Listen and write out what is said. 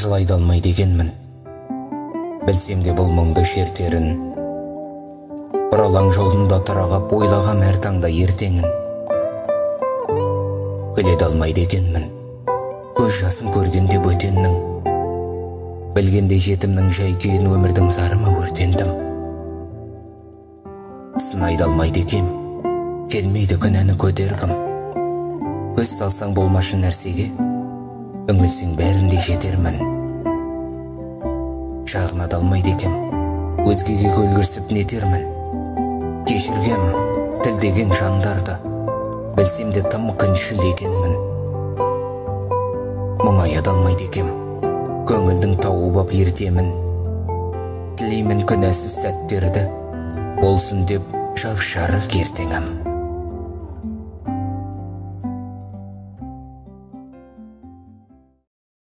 жылай да алмайды екенмін. Білсем де бұл мұңды шертерін, бір алаң жолында тұрағап ойлағам әр таңда ертеңін. Күле де алмайды екенмін, көз жасын көргенде бөтеннің, білгенде жетімнің жай күйін, өмірдің зарыма өртендім. Сынай да алмайды екем, келмейді күнәні көтергім. Көз салсаң болмашы нәрсеге, үңілсең бәрінде жетермін. Шағына да алмайды екем, өзгеге көлгірсіп нетермін. Кешіргем тілдеген жандарды, білсем де тым күншіл екенмін. Мұңая да алмайды екем, көңілдің тауып ап ертемін. Тілеймін күнәсіз сәттерді, болсын деп жап-жарық ертеңім.